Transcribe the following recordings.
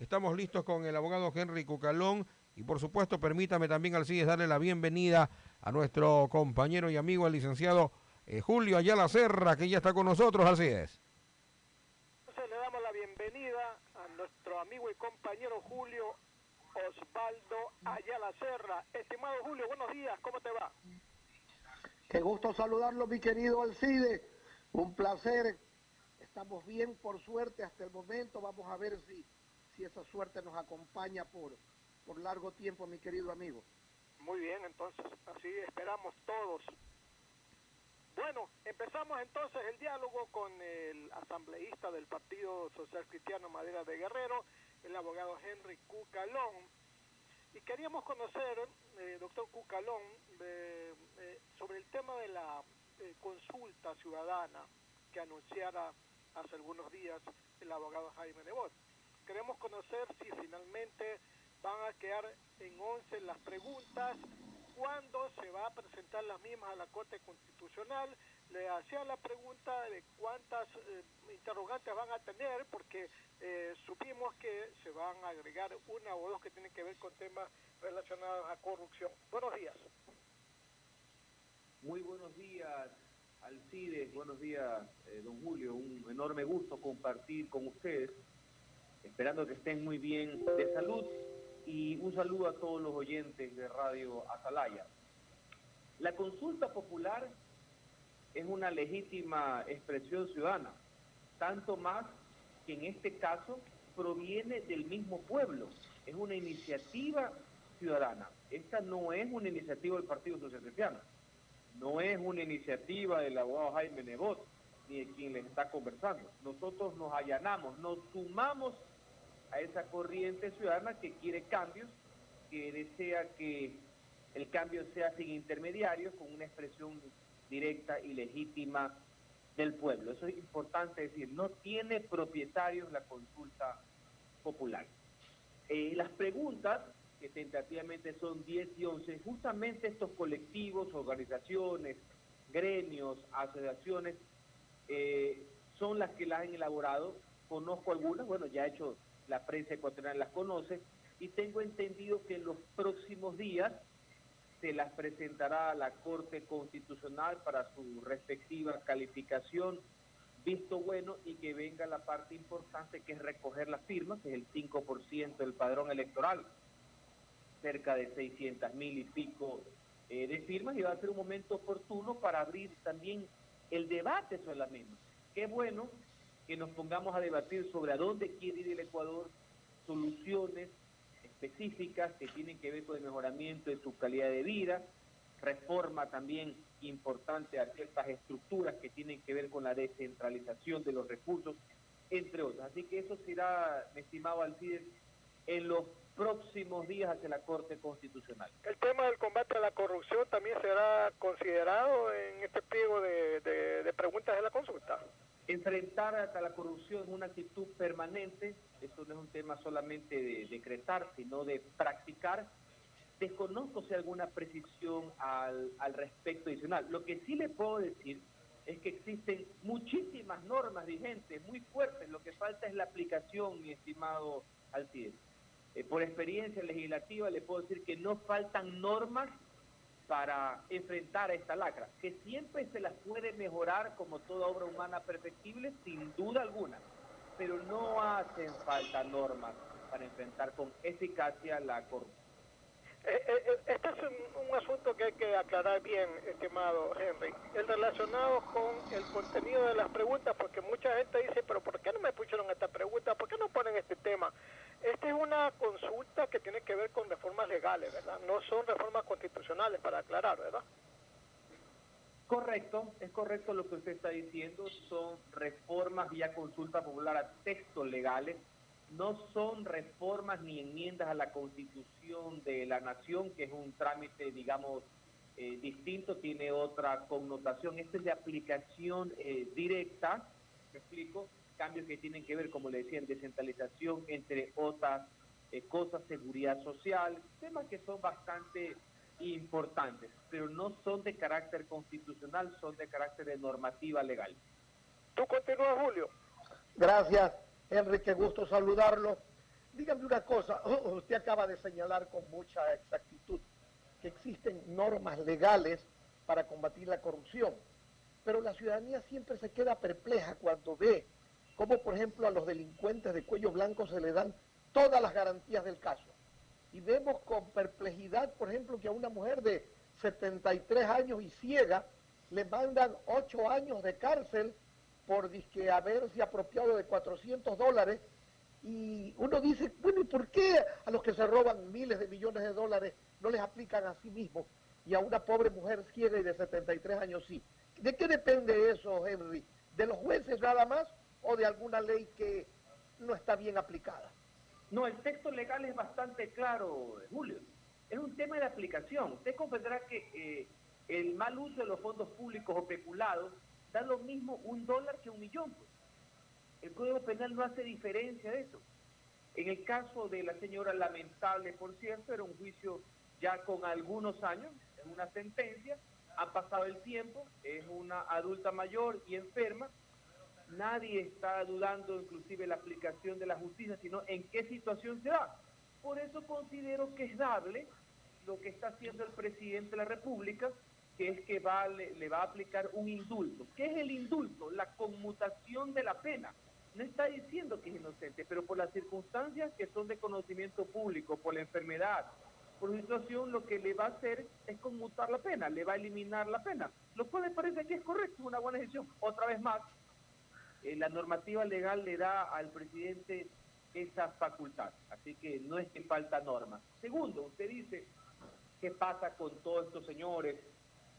Estamos listos con el abogado Henry Cucalón y por supuesto permítame también, Alcides, darle la bienvenida a nuestro compañero y amigo, el licenciado Julio Ayala Serra, que ya está con nosotros, Alcides. Entonces le damos la bienvenida a nuestro amigo y compañero Julio Osvaldo Ayala Serra. Estimado Julio, buenos días, ¿cómo te va? Qué gusto saludarlo, mi querido Alcides. Un placer. Estamos bien, por suerte, hasta el momento. Vamos a ver si esa suerte nos acompaña por largo tiempo, mi querido amigo. Muy bien, entonces, así esperamos todos. Bueno, empezamos entonces el diálogo con el asambleísta del Partido Social Cristiano Madera de Guerrero, el abogado Henry Cucalón. Y queríamos conocer, doctor Cucalón, sobre el tema de la consulta ciudadana que anunciara hace algunos días el abogado Jaime Nebot. Queremos conocer si finalmente van a quedar en 11 las preguntas, cuándo se va a presentar las mismas a la Corte Constitucional. Le hacía la pregunta de cuántas interrogantes van a tener, porque supimos que se van a agregar una o dos que tienen que ver con temas relacionados a corrupción. Buenos días. Muy buenos días, Alcides, buenos días, don Julio. Un enorme gusto compartir con ustedes, esperando que estén muy bien de salud, y un saludo a todos los oyentes de Radio Atalaya. La consulta popular es una legítima expresión ciudadana, tanto más que en este caso proviene del mismo pueblo. Es una iniciativa ciudadana. Esta no es una iniciativa del Partido Social Cristiano, no es una iniciativa del abogado Jaime Nebot, ni de quien les está conversando. Nosotros nos allanamos, nos sumamos a esa corriente ciudadana que quiere cambios, que desea que el cambio sea sin intermediarios, con una expresión directa y legítima del pueblo. Eso es importante decir, no tiene propietarios la consulta popular. Las preguntas, que tentativamente son 10 y 11, justamente estos colectivos, organizaciones, gremios, asociaciones, son las que las han elaborado. Conozco algunas, bueno, ya he hecho, la prensa ecuatoriana las conoce, y tengo entendido que en los próximos días se las presentará a la Corte Constitucional para su respectiva calificación, visto bueno, y que venga la parte importante, que es recoger las firmas, que es el 5% del padrón electoral, cerca de 600,000 y pico de firmas, y va a ser un momento oportuno para abrir también el debate sobre las mismas. Qué bueno que nos pongamos a debatir sobre a dónde quiere ir el Ecuador, soluciones específicas que tienen que ver con el mejoramiento de su calidad de vida, reforma también importante a ciertas estructuras que tienen que ver con la descentralización de los recursos, entre otros. Así que eso será, mi estimado Alcides, en los próximos días hacia la Corte Constitucional. ¿El tema del combate a la corrupción también será considerado en este pliego de preguntas de la consulta? Enfrentar a la corrupción es una actitud permanente. Eso no es un tema solamente de decretar, sino de practicar. Desconozco si hay alguna precisión al respecto adicional. Lo que sí le puedo decir es que existen muchísimas normas vigentes, muy fuertes. Lo que falta es la aplicación, mi estimado Alcides. Por experiencia legislativa le puedo decir que no faltan normas para enfrentar a esta lacra, que siempre se las puede mejorar como toda obra humana perfectible, sin duda alguna, pero no hacen falta normas para enfrentar con eficacia la corrupción. Este es un asunto que hay que aclarar bien, estimado Henry, el relacionado con el contenido de las preguntas, porque mucha gente dice, pero ¿por qué no me pusieron esta pregunta? ¿Por qué no ponen este tema? Esta es una consulta que tiene que ver con reformas legales, ¿verdad? No son reformas constitucionales, para aclarar, ¿verdad? Correcto, es correcto lo que usted está diciendo. Son reformas vía consulta popular a textos legales. No son reformas ni enmiendas a la Constitución de la Nación, que es un trámite, digamos, distinto, tiene otra connotación. Este es de aplicación directa, ¿me explico? Cambios que tienen que ver, como le decía, en descentralización, entre otras cosas, seguridad social, temas que son bastante importantes, pero no son de carácter constitucional, son de carácter de normativa legal. ¿Tú continúas, Julio? Gracias, Henry, qué gusto saludarlo. dígame una cosa, usted acaba de señalar con mucha exactitud que existen normas legales para combatir la corrupción, pero la ciudadanía siempre se queda perpleja cuando ve cómo, por ejemplo, a los delincuentes de cuello blanco se le dan todas las garantías del caso. Y vemos con perplejidad, por ejemplo, que a una mujer de 73 años y ciega le mandan 8 años de cárcel por disque haberse apropiado de $400. Y uno dice, bueno, ¿y por qué a los que se roban miles de millones de dólares no les aplican a sí mismos y a una pobre mujer ciega y de 73 años sí? ¿De qué depende eso, Henry? ¿De los jueces nada más o de alguna ley que no está bien aplicada? No, el texto legal es bastante claro, Julio. Es un tema de aplicación. Usted comprenderá que el mal uso de los fondos públicos o peculados da lo mismo $1 que $1.000.000. Pues. El Código Penal no hace diferencia de eso. En el caso de la señora, lamentable, por cierto, era un juicio ya con algunos años, es una sentencia, ha pasado el tiempo, es una adulta mayor y enferma. Nadie está dudando inclusive la aplicación de la justicia, sino en qué situación se da. Por eso considero que es dable lo que está haciendo el presidente de la República, que es que le va a aplicar un indulto. ¿Qué es el indulto? La conmutación de la pena. No está diciendo que es inocente, pero por las circunstancias que son de conocimiento público, por la enfermedad, por la situación, lo que le va a hacer es conmutar la pena, le va a eliminar la pena. Lo cual me parece que es correcto, es una buena decisión. Otra vez más, la normativa legal le da al presidente esa facultad, así que no es que falta norma. Segundo, usted dice, ¿qué pasa con todos estos señores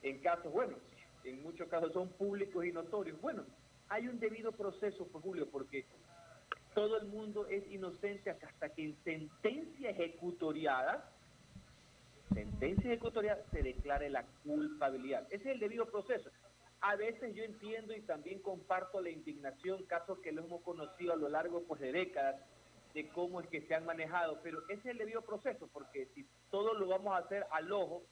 en casos, bueno, en muchos casos son públicos y notorios? Bueno, hay un debido proceso, por Julio, porque todo el mundo es inocente hasta que en sentencia ejecutoriada se declare la culpabilidad. Ese es el debido proceso. A veces yo entiendo y también comparto la indignación, casos que lo hemos conocido a lo largo pues, de décadas, de cómo es que se han manejado, pero ese es el debido proceso, porque si todo lo vamos a hacer al ojo,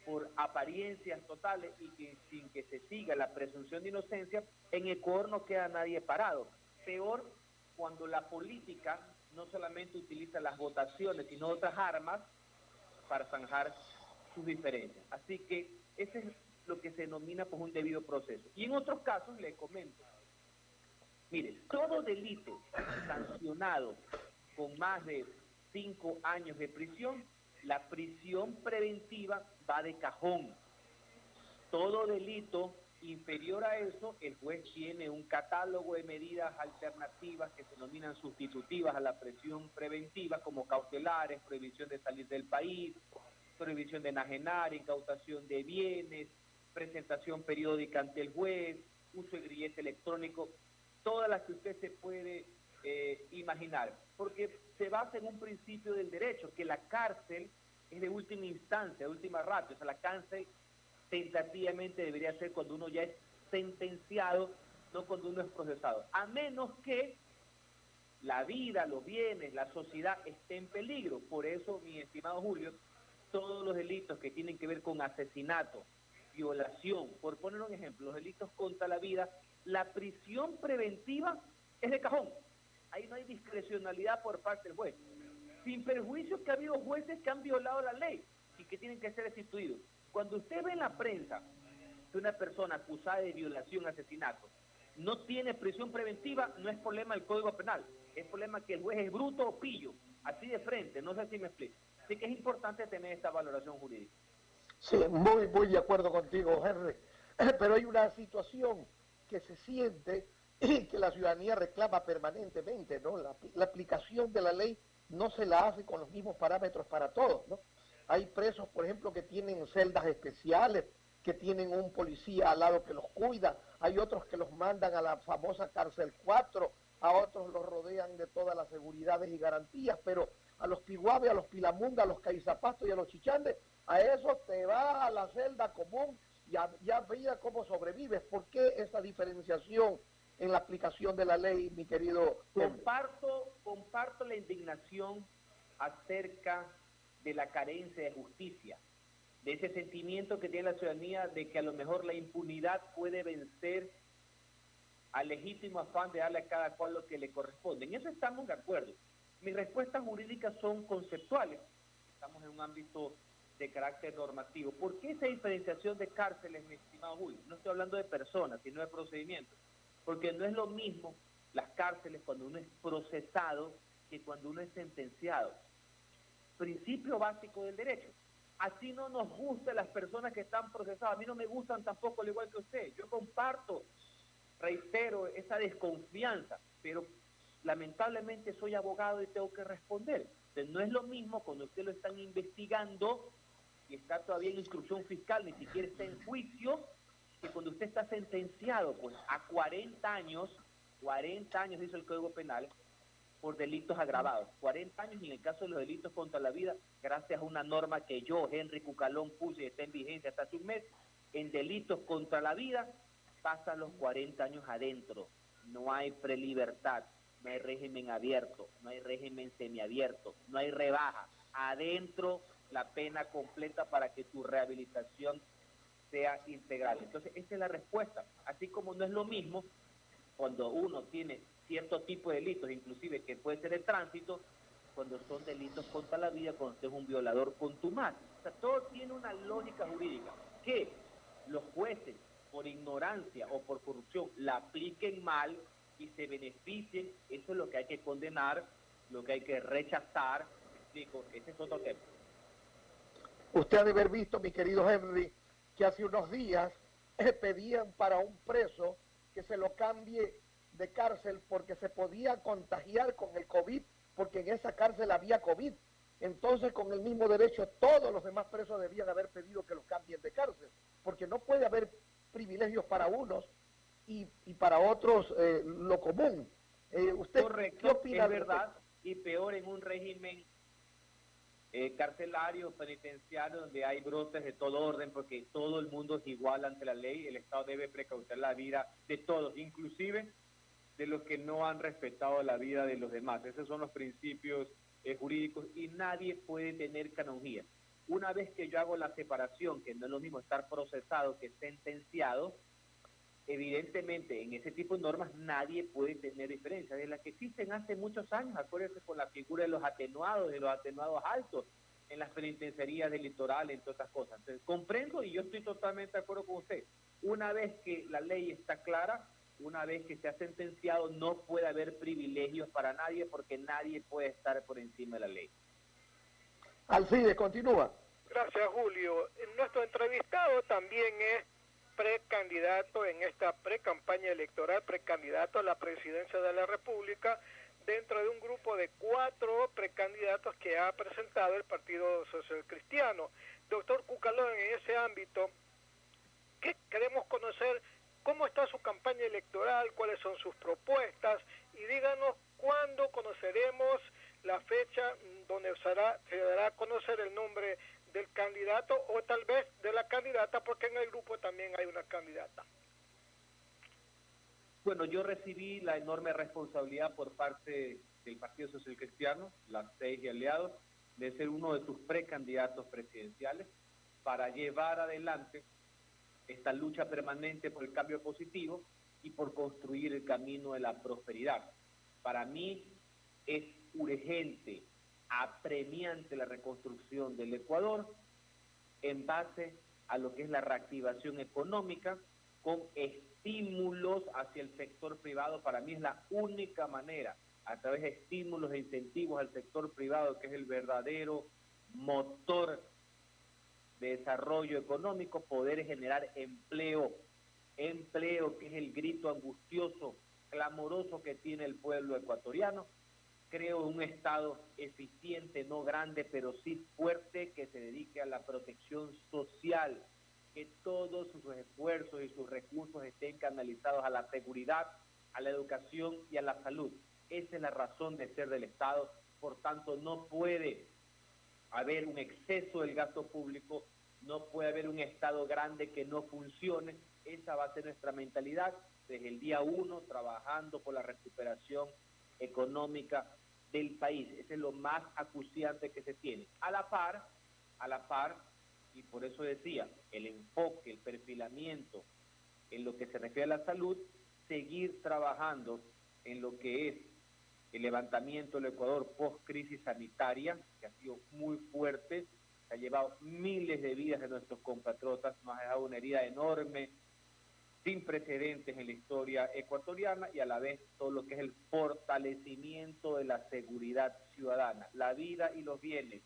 por apariencias totales y que sin que se siga la presunción de inocencia, en Ecuador no queda nadie parado. Peor cuando la política no solamente utiliza las votaciones, sino otras armas para zanjar sus diferencias. Así que ese es lo que se denomina pues, un debido proceso. Y en otros casos, le comento, mire, todo delito sancionado con más de 5 años de prisión, la prisión preventiva va de cajón. Todo delito inferior a eso, el juez tiene un catálogo de medidas alternativas que se denominan sustitutivas a la prisión preventiva, como cautelares, prohibición de salir del país, prohibición de enajenar, incautación de bienes, presentación periódica ante el juez, uso de grillete electrónico, todas las que usted se puede imaginar, porque se basa en un principio del derecho, que la cárcel es de última instancia, de última ratio, o sea, la cárcel tentativamente debería ser cuando uno ya es sentenciado, no cuando uno es procesado, a menos que la vida, los bienes, la sociedad esté en peligro. Por eso, mi estimado Julio, todos los delitos que tienen que ver con asesinato, violación, por poner un ejemplo, los delitos contra la vida, la prisión preventiva es de cajón. Ahí no hay discrecionalidad por parte del juez. Sin perjuicio que ha habido jueces que han violado la ley y que tienen que ser destituidos. Cuando usted ve en la prensa que una persona acusada de violación, asesinato, no tiene prisión preventiva, no es problema del Código Penal, es problema que el juez es bruto o pillo, así de frente, no sé si me explico. Así que es importante tener esta valoración jurídica. Sí, muy de acuerdo contigo, Henry. Pero hay una situación que se siente y que la ciudadanía reclama permanentemente, ¿no? La aplicación de la ley no se la hace con los mismos parámetros para todos, ¿no? Hay presos, por ejemplo, que tienen celdas especiales, que tienen un policía al lado que los cuida, hay otros que los mandan a la famosa cárcel 4, a otros los rodean de todas las seguridades y garantías, pero a los piguaves, a los pilamungas, a los caizapastos y a los chichandes, a esos te vas a la celda común y ya veía cómo sobrevives. ¿Por qué esa diferenciación en la aplicación de la ley, mi querido Henry? Comparto la indignación acerca de la carencia de justicia, de ese sentimiento que tiene la ciudadanía de que a lo mejor la impunidad puede vencer al legítimo afán de darle a cada cual lo que le corresponde. En eso estamos de acuerdo. Mis respuestas jurídicas son conceptuales. Estamos en un ámbito de carácter normativo. ¿Por qué esa diferenciación de cárceles, mi estimado Julio? No estoy hablando de personas, sino de procedimientos. Porque no es lo mismo las cárceles cuando uno es procesado que cuando uno es sentenciado. Principio básico del derecho. Así no nos gustan las personas que están procesadas. A mí no me gustan tampoco, al igual que usted. Yo comparto, reitero, esa desconfianza, pero lamentablemente soy abogado y tengo que responder. Entonces, no es lo mismo cuando usted lo están investigando y está todavía en instrucción fiscal, ni siquiera está en juicio, que cuando usted está sentenciado pues a 40 años dice el Código Penal, por delitos agravados. 40 años, y en el caso de los delitos contra la vida, gracias a una norma que yo, Henry Cucalón, puse y está en vigencia hasta hace un mes, en delitos contra la vida, pasan los 40 años adentro. No hay prelibertad, no hay régimen abierto, no hay régimen semiabierto, no hay rebaja. Adentro la pena completa para que tu rehabilitación sea integral. Entonces, esa es la respuesta. Así como no es lo mismo cuando uno tiene cierto tipo de delitos, inclusive que puede ser el tránsito, cuando son delitos contra la vida, cuando usted es un violador contumaz. O sea, todo tiene una lógica jurídica. Que los jueces, por ignorancia o por corrupción, la apliquen mal y se beneficien, eso es lo que hay que condenar, lo que hay que rechazar. Explico, ese es otro tema. Usted ha de haber visto, mi querido Henry, que hace unos días pedían para un preso que se lo cambie de cárcel porque se podía contagiar con el COVID, porque en esa cárcel había COVID. Entonces, con el mismo derecho, todos los demás presos debían haber pedido que los cambien de cárcel, porque no puede haber privilegios para unos y para otros lo común. ¿Usted Correcto, qué opina? es verdad, y peor en un régimen carcelario, penitenciario, donde hay brotes de todo orden, porque todo el mundo es igual ante la ley. El Estado debe precautar la vida de todos, inclusive de los que no han respetado la vida de los demás. Esos son los principios jurídicos, y nadie puede tener canonjía. Una vez que yo hago la separación, que no es lo mismo estar procesado que sentenciado, evidentemente en ese tipo de normas nadie puede tener diferencia, de las que existen hace muchos años. Acuérdense con la figura de los atenuados altos en las penitenciarías del litoral, entre otras cosas. Entonces, comprendo, y yo estoy totalmente de acuerdo con usted. Una vez que la ley está clara, una vez que se ha sentenciado, no puede haber privilegios para nadie, porque nadie puede estar por encima de la ley. Alcides, continúa. Gracias, Julio. Nuestro entrevistado también es precandidato en esta precampaña electoral, precandidato a la presidencia de la República, dentro de un grupo de 4 precandidatos que ha presentado el Partido Social Cristiano. Doctor Cucalón, en ese ámbito, ¿qué queremos conocer? ¿Cómo está su campaña electoral? ¿Cuáles son sus propuestas? Y díganos cuándo conoceremos la fecha donde se dará a conocer el nombre del candidato, o tal vez de la candidata, porque en el grupo también hay una candidata. Bueno, yo recibí la enorme responsabilidad por parte del Partido Social Cristiano, las 6 y aliados, de ser uno de sus precandidatos presidenciales para llevar adelante esta lucha permanente por el cambio positivo y por construir el camino de la prosperidad. Para mí es urgente, apremiante la reconstrucción del Ecuador en base a lo que es la reactivación económica, con estímulos hacia el sector privado. Para mí es la única manera, a través de estímulos e incentivos al sector privado, que es el verdadero motor de desarrollo económico, poder generar empleo, que es el grito angustioso, clamoroso que tiene el pueblo ecuatoriano. Creo un Estado eficiente, no grande, pero sí fuerte, que se dedique a la protección social, que todos sus esfuerzos y sus recursos estén canalizados a la seguridad, a la educación y a la salud. Esa es la razón de ser del Estado. Por tanto, no puede haber un exceso del gasto público, no puede haber un Estado grande que no funcione. Esa va a ser nuestra mentalidad desde el día 1, trabajando por la recuperación económica del país. Ese es lo más acuciante que se tiene. A la par, y por eso decía, el enfoque, el perfilamiento en lo que se refiere a la salud, seguir trabajando en lo que es el levantamiento del Ecuador post-crisis sanitaria, que ha sido muy fuerte, que ha llevado miles de vidas de nuestros compatriotas, nos ha dejado una herida enorme, sin precedentes en la historia ecuatoriana, y a la vez todo lo que es el fortalecimiento de la seguridad ciudadana, la vida y los bienes.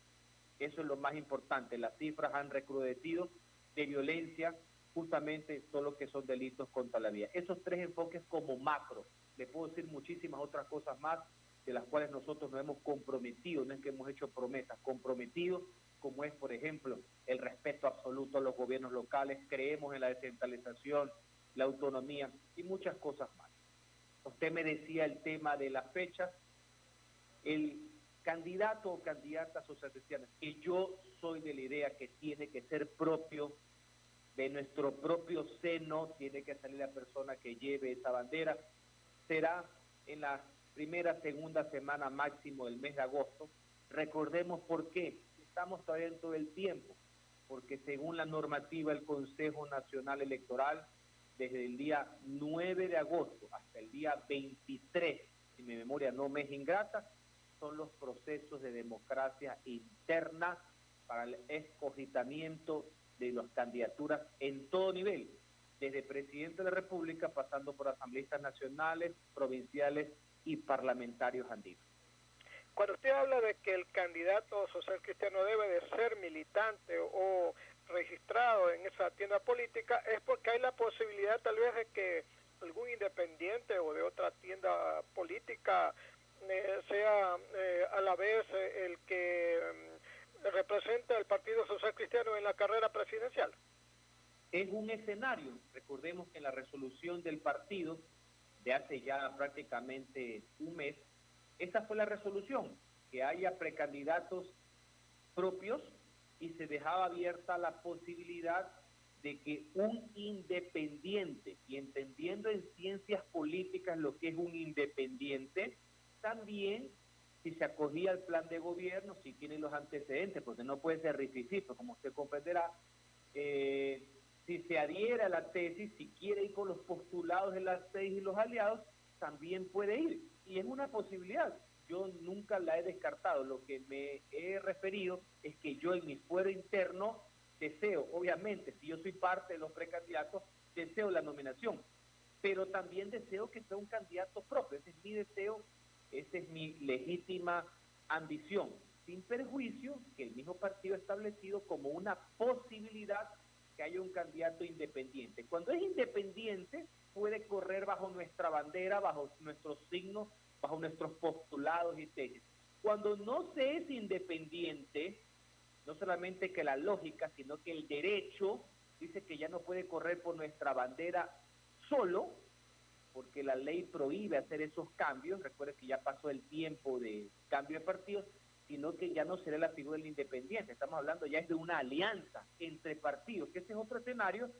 Eso es lo más importante. Las cifras han recrudecido de violencia, justamente todo lo que son delitos contra la vida. Esos tres enfoques como macro. Le puedo decir muchísimas otras cosas más de las cuales nosotros nos hemos comprometido, no es que hemos hecho promesas, comprometidos, como es, por ejemplo, el respeto absoluto a los gobiernos locales, creemos en la descentralización, la autonomía y muchas cosas más. Usted me decía el tema de las fechas, el candidato o candidata socialcristiana, que yo soy de la idea que tiene que ser propio de nuestro propio seno, tiene que salir la persona que lleve esa bandera, será en la primera, segunda semana máximo del mes de agosto. Recordemos por qué, estamos todavía dentro del tiempo, porque según la normativa del Consejo Nacional Electoral, desde el día 9 de agosto hasta el día 23, si mi memoria no me es ingrata, son los procesos de democracia interna para el escogitamiento de las candidaturas en todo nivel, desde presidente de la República, pasando por asambleístas nacionales, provinciales y parlamentarios andinos. Cuando usted habla de que el candidato social cristiano debe de ser militante o registrado en esa tienda política, es porque hay la posibilidad tal vez de que algún independiente o de otra tienda política sea a la vez el que representa al Partido Social Cristiano en la carrera presidencial. Es un escenario. Recordemos que en la resolución del partido de hace ya prácticamente un mes, esa fue la resolución, que haya precandidatos propios y se dejaba abierta la posibilidad de que un independiente, y entendiendo en ciencias políticas lo que es un independiente, también si se acogía al plan de gobierno, si tiene los antecedentes, porque no puede ser rificito, como usted comprenderá, si se adhiere a la tesis, si quiere ir con los postulados de las 6 y los aliados, también puede ir. Y es una posibilidad. Yo nunca la he descartado. Lo que me he referido es que yo en mi fuero interno deseo, obviamente, si yo soy parte de los precandidatos, deseo la nominación, pero también deseo que sea un candidato propio. Ese es mi deseo, esa es mi legítima ambición, sin perjuicio que el mismo partido ha establecido como una posibilidad que haya un candidato independiente. Cuando es independiente, puede correr bajo nuestra bandera, bajo nuestros signos, bajo nuestros postulados y tesis. Cuando no se es independiente, no solamente que la lógica, sino que el derecho dice que ya no puede correr por nuestra bandera solo, porque la ley prohíbe hacer esos cambios. Recuerden que ya pasó el tiempo de cambio de partidos, sino que ya no será la figura del independiente. Estamos hablando ya es de una alianza entre partidos, que ese es otro escenario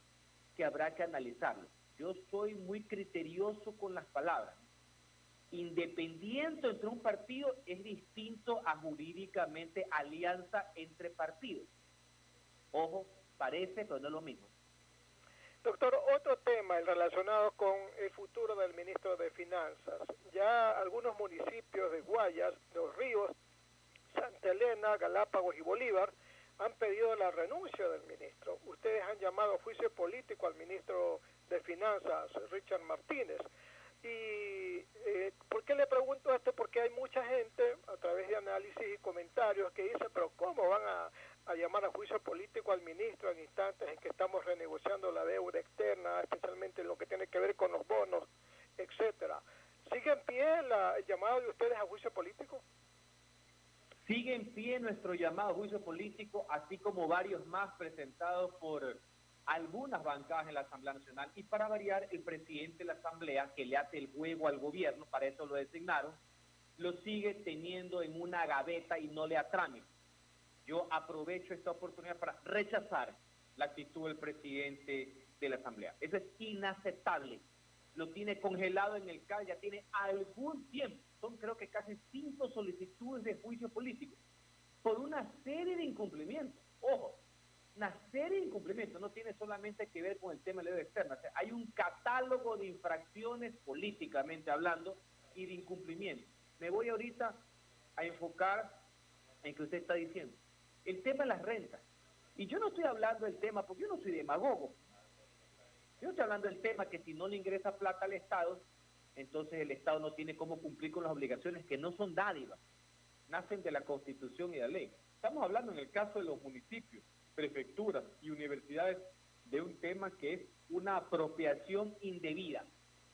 que habrá que analizarlo. Yo soy muy criterioso con las palabras. Independiente entre un partido es distinto a jurídicamente alianza entre partidos. Ojo, parece, pero no es lo mismo. Doctor, otro tema relacionado con el futuro del ministro de Finanzas. Ya algunos municipios de Guayas, Los Ríos, Santa Elena, Galápagos y Bolívar han pedido la renuncia del ministro. Ustedes han llamado a juicio político al ministro de Finanzas, Richard Martínez. Y ¿por qué le pregunto esto? Porque hay mucha gente, a través de análisis y comentarios, que dice, pero ¿cómo van a llamar a juicio político al ministro en instantes en que estamos renegociando la deuda externa, especialmente en lo que tiene que ver con los bonos, etcétera? ¿Sigue en pie el llamado de ustedes a juicio político? Sigue en pie nuestro llamado a juicio político, así como varios más presentados por algunas bancadas en la Asamblea Nacional, y para variar, el presidente de la Asamblea, que le hace el juego al gobierno, para eso lo designaron, lo sigue teniendo en una gaveta y no le atrámite. Yo aprovecho esta oportunidad para rechazar la actitud del presidente de la Asamblea. Eso es inaceptable. Lo tiene congelado en el CAL, ya tiene algún tiempo. Son creo que casi 5 solicitudes de juicio político por una serie de incumplimientos. Ojo, una serie de incumplimientos, no tiene solamente que ver con el tema de la deuda externa. O sea, hay un catálogo de infracciones políticamente hablando y de incumplimientos. Me voy ahorita a enfocar en que usted está diciendo. El tema de las rentas. Y yo no estoy hablando del tema, porque yo no soy demagogo. Yo estoy hablando del tema que si no le ingresa plata al Estado, entonces el Estado no tiene cómo cumplir con las obligaciones que no son dádivas, nacen de la Constitución y de la ley. Estamos hablando en el caso de los municipios, prefecturas y universidades de un tema que es una apropiación indebida,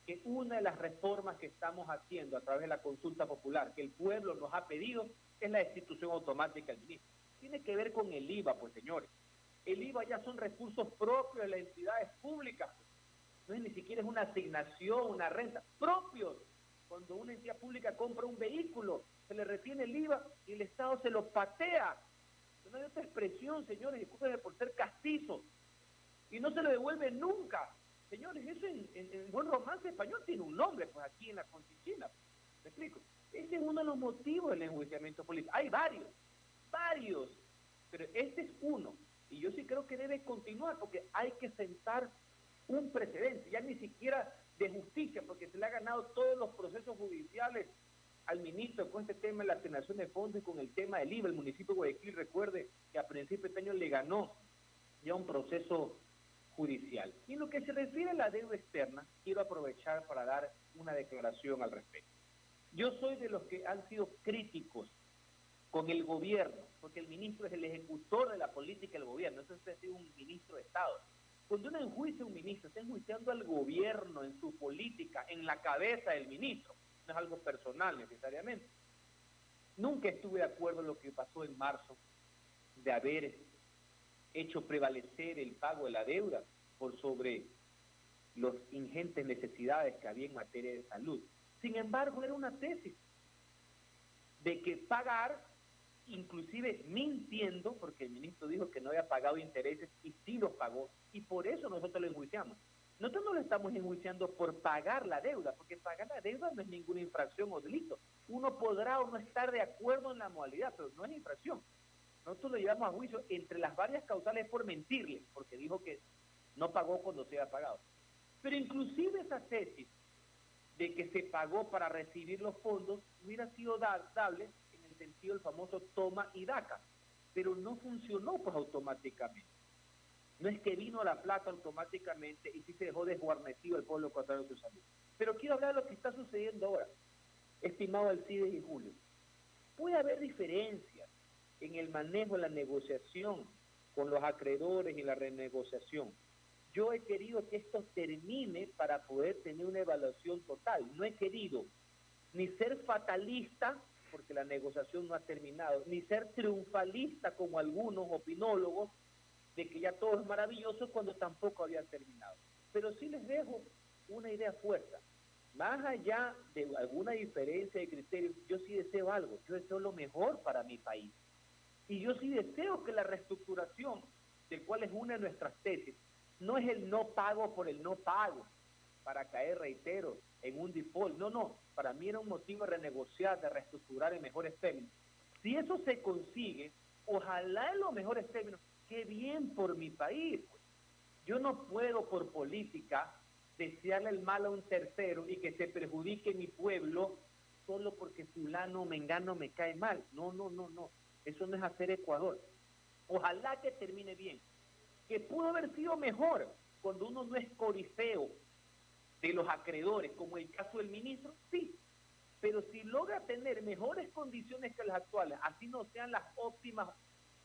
que una de las reformas que estamos haciendo a través de la consulta popular, que el pueblo nos ha pedido, es la destitución automática del ministro. Tiene que ver con el IVA, pues señores. El IVA ya son recursos propios de las entidades públicas. No es ni siquiera es una asignación, una renta, propios. Cuando una entidad pública compra un vehículo, se le retiene el IVA y el Estado se lo patea. No hay otra expresión, señores, discúlpenme por ser castizos. Y no se lo devuelve nunca. Señores, eso en buen romance español tiene un nombre, pues aquí en la Conchichina. ¿Me explico? Ese es uno de los motivos del enjuiciamiento político. Hay varios, pero este es uno. Y yo sí creo que debe continuar porque hay que sentar un precedente, ya ni siquiera de justicia, porque se le ha ganado todos los procesos judiciales al ministro con este tema de la asignación de fondos y con el tema del IVA. El municipio de Guayaquil, recuerde que a principios de año le ganó ya un proceso judicial. Y en lo que se refiere a la deuda externa, quiero aprovechar para dar una declaración al respecto. Yo soy de los que han sido críticos con el gobierno, porque el ministro es el ejecutor de la política del gobierno, entonces usted es un ministro de Estado. Cuando uno enjuicia a un ministro, está enjuiciando al gobierno en su política, en la cabeza del ministro, no es algo personal necesariamente. Nunca estuve de acuerdo en lo que pasó en marzo, de haber hecho prevalecer el pago de la deuda por sobre las ingentes necesidades que había en materia de salud. Sin embargo, era una tesis de que pagar, inclusive mintiendo, porque el ministro dijo que no había pagado intereses y sí los pagó, y por eso nosotros lo enjuiciamos. Nosotros no lo estamos enjuiciando por pagar la deuda, porque pagar la deuda no es ninguna infracción o delito. Uno podrá o no estar de acuerdo en la modalidad, pero no es infracción. Nosotros lo llevamos a juicio entre las varias causales por mentirle, porque dijo que no pagó cuando se había pagado. Pero inclusive esa tesis de que se pagó para recibir los fondos hubiera sido dable en el sentido del famoso toma y daca, pero no funcionó pues automáticamente. No es que vino la plata automáticamente y sí se dejó desguarnecido el pueblo ecuatoriano de su salud. Pero quiero hablar de lo que está sucediendo ahora, estimado Alcides y Julio. Puede haber diferencias en el manejo de la negociación con los acreedores y la renegociación. Yo he querido que esto termine para poder tener una evaluación total. No he querido ni ser fatalista, porque la negociación no ha terminado, ni ser triunfalista como algunos opinólogos de que ya todo es maravilloso cuando tampoco había terminado. Pero sí les dejo una idea fuerte. Más allá de alguna diferencia de criterios, yo sí deseo algo, yo deseo lo mejor para mi país. Y yo sí deseo que la reestructuración, del cual es una de nuestras tesis, no es el no pago por el no pago, para caer, reitero, en un default. No, para mí era un motivo de renegociar, de reestructurar en mejores términos. Si eso se consigue, ojalá en los mejores términos, qué bien por mi país. Yo no puedo por política desearle el mal a un tercero y que se perjudique mi pueblo solo porque fulano o mengano me cae mal. No. Eso no es hacer Ecuador. Ojalá que termine bien. Que pudo haber sido mejor cuando uno no es corifeo de los acreedores, como el caso del ministro, sí. Pero si logra tener mejores condiciones que las actuales, así no sean las óptimas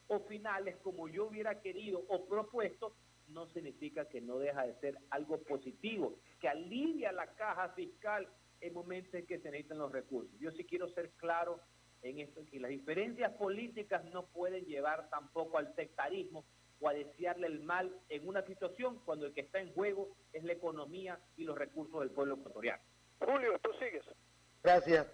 o finales como yo hubiera querido o propuesto, no significa que no deja de ser algo positivo, que alivia la caja fiscal en momentos en que se necesitan los recursos. Yo sí quiero ser claro en esto, que las diferencias políticas no pueden llevar tampoco al sectarismo o a desearle el mal en una situación cuando el que está en juego es la economía y los recursos del pueblo ecuatoriano. Julio, tú sigues. Gracias.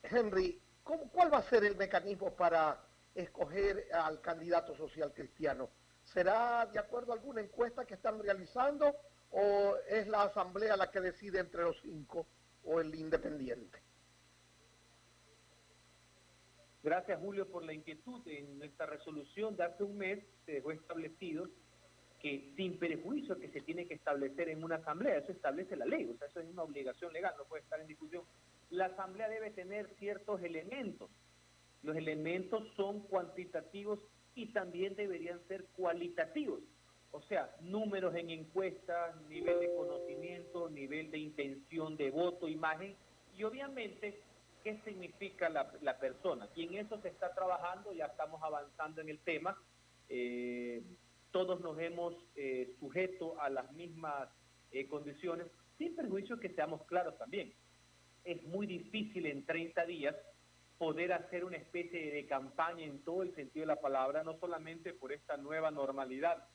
Henry, ¿cuál va a ser el mecanismo para escoger al candidato social cristiano? ¿Será de acuerdo a alguna encuesta que están realizando o es la asamblea la que decide entre los 5 o el independiente? Gracias, Julio, por la inquietud. En nuestra resolución de hace un mes se dejó establecido que sin perjuicio que se tiene que establecer en una asamblea, eso establece la ley, o sea, eso es una obligación legal, no puede estar en discusión, la asamblea debe tener ciertos elementos. Los elementos son cuantitativos y también deberían ser cualitativos. O sea, números en encuestas, nivel de conocimiento, nivel de intención de voto, imagen, y obviamente, ¿qué significa la persona? Y en eso se está trabajando, ya estamos avanzando en el tema. Todos nos hemos sujeto a las mismas condiciones, sin perjuicio que seamos claros también. Es muy difícil en 30 días poder hacer una especie de campaña en todo el sentido de la palabra, no solamente por esta nueva normalidad,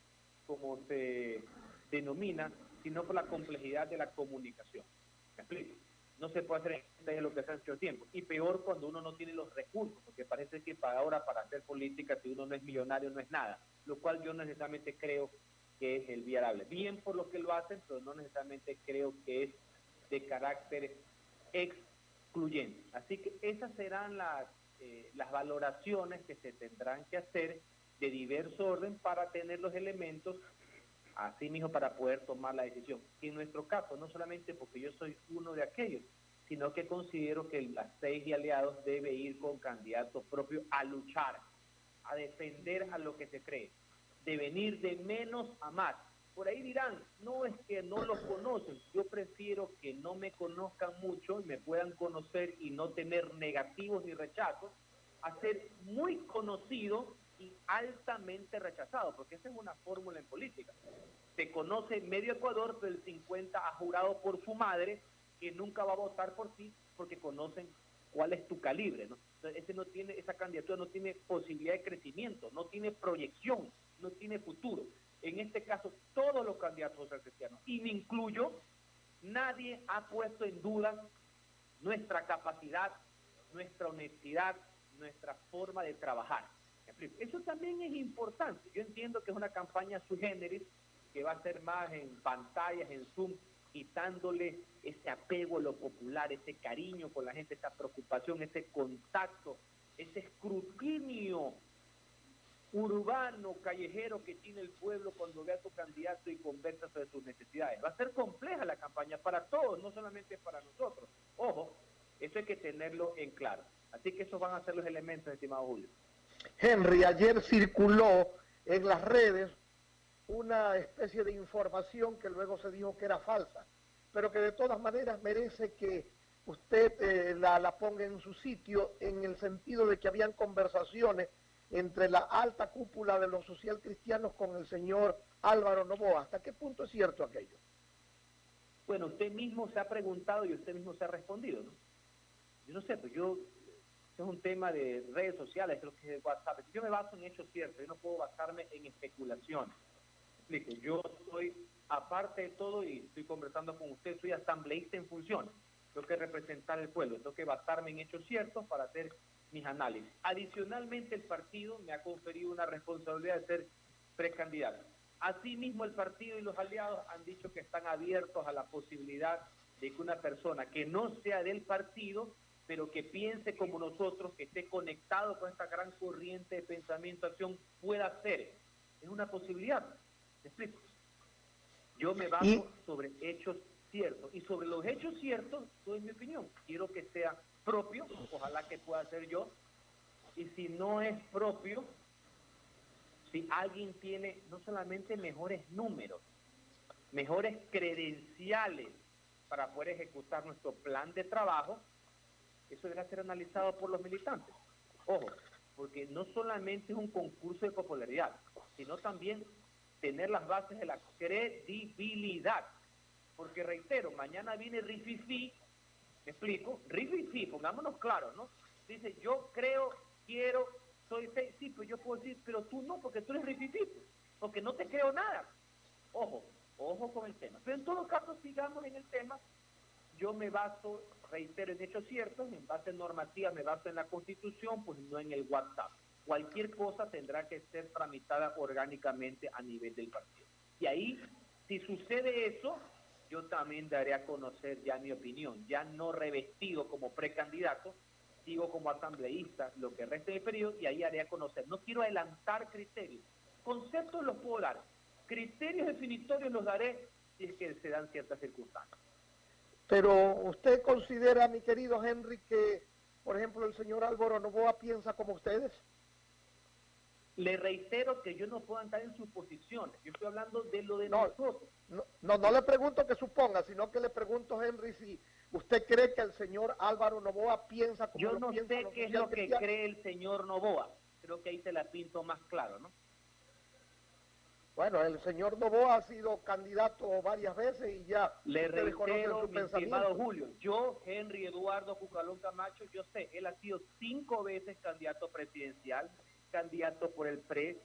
como se denomina, sino por la complejidad de la comunicación. ¿Me explico? No se puede hacer en lo que hace mucho tiempo. Y peor cuando uno no tiene los recursos, porque parece que para ahora, para hacer política, si uno no es millonario, no es nada. Lo cual yo no necesariamente creo que es el viable. Bien por lo que lo hacen, pero no necesariamente creo que es de carácter excluyente. Así que esas serán las valoraciones que se tendrán que hacer de diverso orden para tener los elementos así mismo para poder tomar la decisión. Y en nuestro caso, no solamente porque yo soy uno de aquellos, sino que considero que las 6 de aliados debe ir con candidatos propios a luchar, a defender a lo que se cree, de venir de menos a más. Por ahí dirán, no es que no los conocen, yo prefiero que no me conozcan mucho y me puedan conocer y no tener negativos ni rechazos, a ser muy conocido y altamente rechazado, porque esa es una fórmula en política. Se conoce medio Ecuador, pero el 50% ha jurado por su madre que nunca va a votar por ti porque conocen cuál es tu calibre, ¿no? Entonces, esa candidatura no tiene posibilidad de crecimiento, no tiene proyección, no tiene futuro. En este caso, todos los candidatos social cristianos, y me incluyo, nadie ha puesto en duda nuestra capacidad, nuestra honestidad, nuestra forma de trabajar. Eso también es importante. Yo entiendo que es una campaña sui generis, que va a ser más en pantallas, en Zoom, quitándole ese apego a lo popular, ese cariño con la gente, esa preocupación, ese contacto, ese escrutinio urbano, callejero que tiene el pueblo cuando ve a su candidato y conversa sobre sus necesidades. Va a ser compleja la campaña para todos, no solamente para nosotros. Ojo, eso hay que tenerlo en claro. Así que esos van a ser los elementos, estimado Julio. Henry, ayer circuló en las redes una especie de información que luego se dijo que era falsa, pero que de todas maneras merece que usted la ponga en su sitio, en el sentido de que habían conversaciones entre la alta cúpula de los socialcristianos con el señor Álvaro Noboa. ¿Hasta qué punto es cierto aquello? Bueno, usted mismo se ha preguntado y usted mismo se ha respondido, ¿no? Yo no sé, pues es un tema de redes sociales, creo que es WhatsApp. Yo me baso en hechos ciertos, yo no puedo basarme en especulaciones. Explico, yo soy, aparte de todo, y estoy conversando con usted, soy asambleísta en funciones. Tengo que representar al pueblo, tengo que basarme en hechos ciertos para hacer mis análisis. Adicionalmente, el partido me ha conferido una responsabilidad de ser precandidato. Asimismo, el partido y los aliados han dicho que están abiertos a la posibilidad de que una persona que no sea del partido, pero que piense como nosotros, que esté conectado con esta gran corriente de pensamiento, acción, pueda ser. Es una posibilidad. ¿Me explico? Yo me baso sobre hechos ciertos. Y sobre los hechos ciertos, doy mi opinión. Quiero que sea propio, ojalá que pueda ser yo. Y si no es propio, si alguien tiene no solamente mejores números, mejores credenciales para poder ejecutar nuestro plan de trabajo, eso deberá ser analizado por los militantes. Ojo, porque no solamente es un concurso de popularidad, sino también tener las bases de la credibilidad. Porque reitero, mañana viene Rififi, ¿me explico? Rififi, pongámonos claros, ¿no? Dice, yo creo, quiero, soy fe, sí, pues yo puedo decir, pero tú no, porque tú eres Rififi, porque no te creo nada. Ojo con el tema. Pero en todo caso, sigamos en el tema. Yo me baso, reitero, en hechos ciertos, en base normativa, me baso en la Constitución, pues no en el WhatsApp. Cualquier cosa tendrá que ser tramitada orgánicamente a nivel del partido. Y ahí, si sucede eso, yo también daré a conocer ya mi opinión, ya no revestido como precandidato, sigo como asambleísta lo que resta de periodo y ahí haré a conocer. No quiero adelantar criterios, conceptos los puedo dar, criterios definitorios los daré si es que se dan ciertas circunstancias. Pero usted considera, mi querido Henry, que, por ejemplo, el señor Álvaro Noboa piensa como ustedes. Le reitero que yo no puedo entrar en suposiciones. Yo estoy hablando de lo de nosotros. No le pregunto que suponga, sino que le pregunto, Henry, si usted cree que el señor Álvaro Noboa piensa como yo no piensa sé qué es lo que cree el señor Noboa. Creo que ahí se la pinto más claro, ¿no? Bueno, el señor Noboa ha sido candidato varias veces y ya le reitero, su mi estimado Julio, yo, Henry Eduardo Cucalón Camacho, yo sé, él ha sido 5 veces candidato presidencial, candidato por el PRE,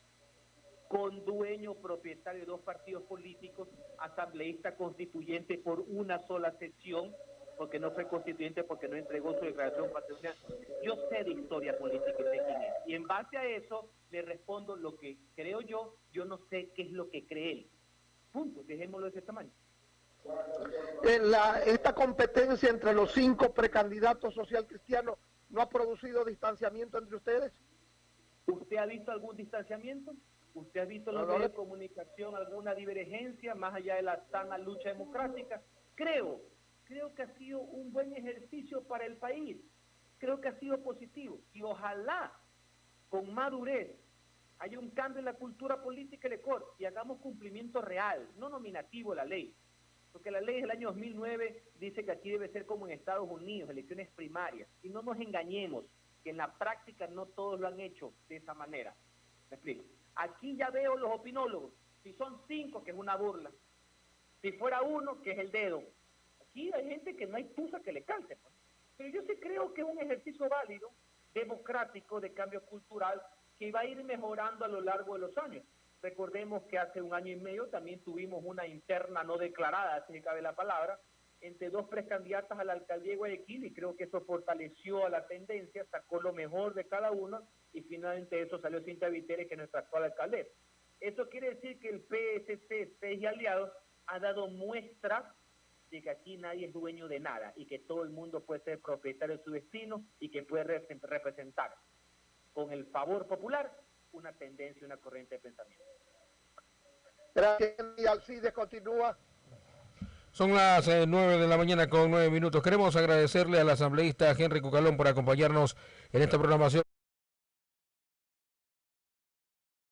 con dueño propietario de 2 partidos políticos, asambleísta constituyente por una sola sesión, porque no fue constituyente, porque no entregó su declaración patrimonial. Yo sé de historia política y sé quién es. Y en base a eso le respondo lo que creo yo no sé qué es lo que cree él. Punto, dejémoslo de ese tamaño. Esta competencia entre los 5 precandidatos social cristianos no ha producido distanciamiento entre ustedes. ¿Usted ha visto algún distanciamiento? ¿Usted ha visto en los medios de comunicación alguna divergencia más allá de la sana lucha democrática? Creo que ha sido un buen ejercicio para el país. Creo que ha sido positivo. Y ojalá, con madurez, haya un cambio en la cultura política del Ecuador y hagamos cumplimiento real, no nominativo de la ley. Porque la ley del año 2009 dice que aquí debe ser como en Estados Unidos, elecciones primarias. Y no nos engañemos, que en la práctica no todos lo han hecho de esa manera. ¿Me explico? Aquí ya veo los opinólogos. Si son 5, que es una burla. Si fuera 1, que es el dedo. Aquí hay gente que no hay tusa que le calce. Pues. Pero yo sí creo que es un ejercicio válido, democrático, de cambio cultural, que va a ir mejorando a lo largo de los años. Recordemos que hace 1 año y medio también tuvimos una interna no declarada, así que cabe la palabra, entre 2 precandidatas a la alcaldía de Guayaquil, y creo que eso fortaleció a la tendencia, sacó lo mejor de cada uno, y finalmente eso salió Cintia Viteri, que es nuestra actual alcaldesa. Eso quiere decir que el PSC, PES y aliados ha dado muestra de que aquí nadie es dueño de nada, y que todo el mundo puede ser propietario de su destino, y que puede representar, con el favor popular, una tendencia, una corriente de pensamiento. Gracias, y Alcides continúa. Son las 9 de la mañana con 9 minutos. Queremos agradecerle al asambleísta Henry Cucalón por acompañarnos en esta programación.